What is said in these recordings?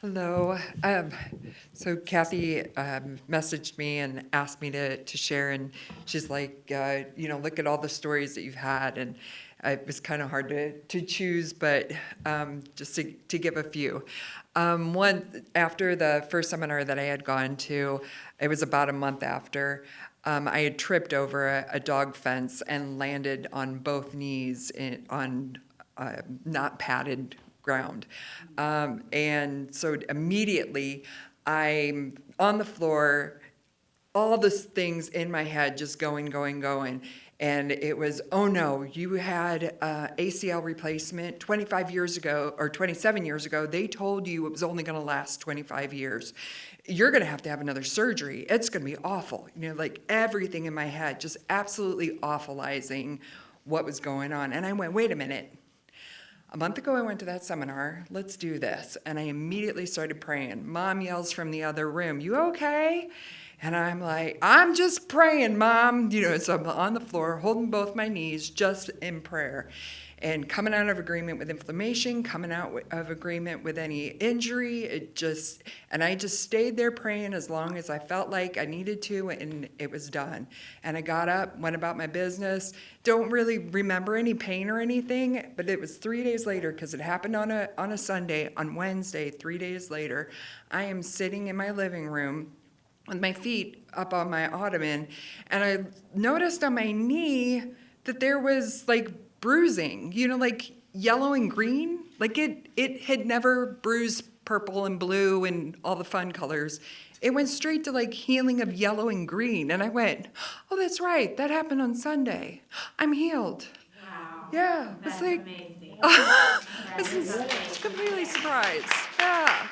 Hello. So Kathy messaged me and asked me to share, and she's like, look at all the stories that you've had, and it was kind of hard to choose, but just to give a few. One, after the first seminar that I had gone to, it was about a month after, I had tripped over a dog fence and landed on both knees on not padded ground. And so immediately I'm on the floor, all the things in my head just going. And it was, oh no, you had ACL replacement 25 years ago or 27 years ago. They told you it was only going to last 25 years. You're going to have another surgery. It's going to be awful. Like everything in my head, just absolutely awfulizing what was going on. And I went, wait a minute. A month ago, I went to that seminar. Let's do this. And I immediately started praying. Mom yells from the other room, you okay? And I'm like, I'm just praying, Mom. So I'm on the floor, holding both my knees, just in prayer. And coming out of agreement with inflammation, coming out of agreement with any injury. And I just stayed there praying as long as I felt like I needed to, and it was done. And I got up, went about my business. Don't really remember any pain or anything, but it was 3 days later, because it happened on a Sunday. On Wednesday, 3 days later, I am sitting in my living room with my feet up on my ottoman, and I noticed on my knee that there was like bruising, like yellow and green. Like it had never bruised purple and blue and all the fun colors. It went straight to like healing of yellow and green. And I went, oh, that's right. That happened on Sunday. I'm healed. Wow. Yeah. That's It's like, amazing. this is amazing. completely surprised. Yeah.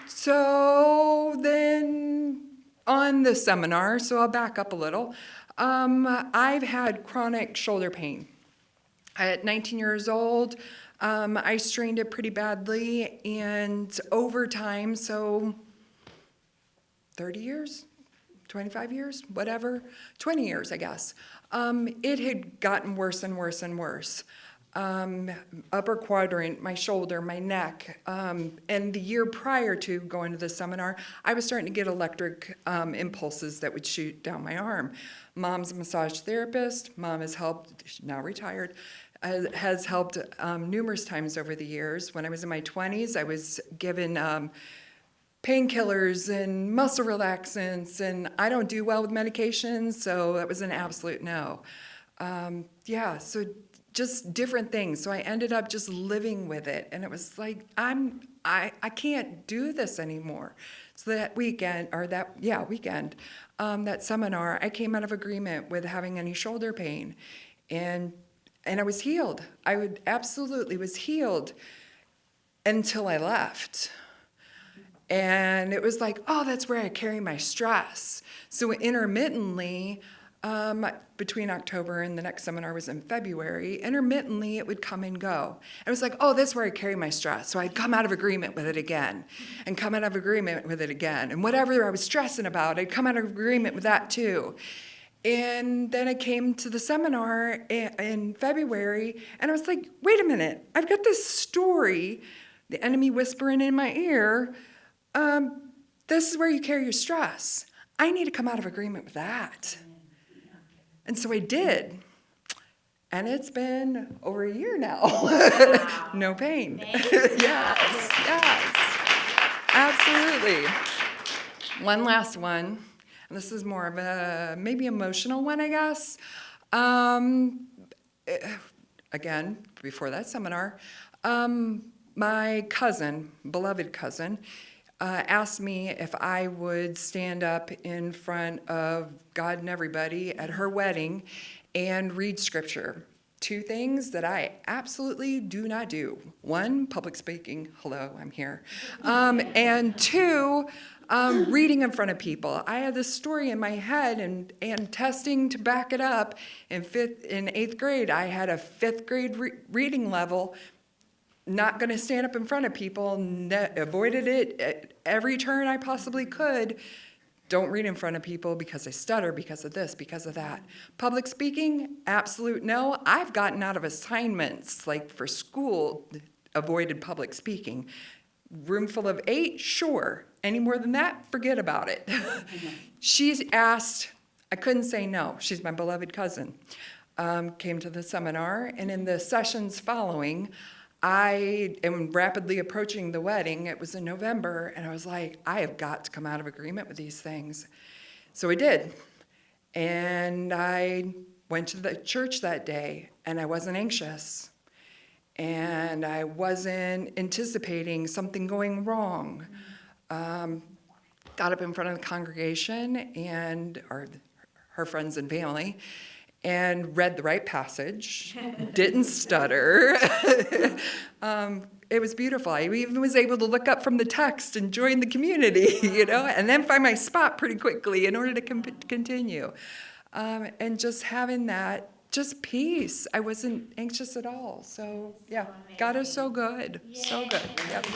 So then on the seminar, so I'll back up a little. I've had chronic shoulder pain. At 19 years old, I strained it pretty badly, and over time, so 30 years, 25 years, whatever, 20 years, I guess, it had gotten worse and worse and worse. Upper quadrant, my shoulder, my neck. And the year prior to going to the seminar, I was starting to get electric impulses that would shoot down my arm. Mom's a massage therapist. Mom has helped, she's now retired, has helped numerous times over the years. When I was in my 20s, I was given painkillers and muscle relaxants, and I don't do well with medications, so that was an absolute no. So just different things. So I ended up just living with it, and it was like I can't do this anymore. So that weekend, that seminar, I came out of agreement with having any shoulder pain, and I was healed. Absolutely was healed until I left. And it was like, oh, that's where I carry my stress. So intermittently, between October and the next seminar was in February, intermittently it would come and go. And it was like, oh, that's where I carry my stress. So I'd come out of agreement with it again, and come out of agreement with it again. And whatever I was stressing about, I'd come out of agreement with that too. And then I came to the seminar in February, and I was like, wait a minute, I've got this story, the enemy whispering in my ear, this is where you carry your stress. I need to come out of agreement with that. And so I did. And it's been over a year now. Wow. No pain. Amazing. Yes. Absolutely. One last one. And this is more of a maybe emotional one, I guess. Again, before that seminar, my cousin, beloved cousin, asked me if I would stand up in front of God and everybody at her wedding and read scripture. Two things that I absolutely do not do. One, public speaking. Hello, I'm here. And two, reading in front of people. I had this story in my head and testing to back it up. In 8th grade, I had a 5th grade reading level. Not going to stand up in front of people, avoided it at every turn I possibly could. Don't read in front of people because I stutter, because of this, because of that. Public speaking, absolute no. I've gotten out of assignments, like for school, avoided public speaking. Room full of 8, sure. Any more than that, forget about it. She's asked, I couldn't say no. She's my beloved cousin. Came to the seminar, and in the sessions following, I am rapidly approaching the wedding. It was in November, and I was like, I have got to come out of agreement with these things. So I did. And I went to the church that day, and I wasn't anxious. And I wasn't anticipating something going wrong. Got up in front of the congregation and her friends and family and read the right passage, didn't stutter. It was beautiful. I even was able to look up from the text and join the community, and then find my spot pretty quickly in order to continue. And just having that, just peace. I wasn't anxious at all. So, yeah, God is so good. So good. Yep.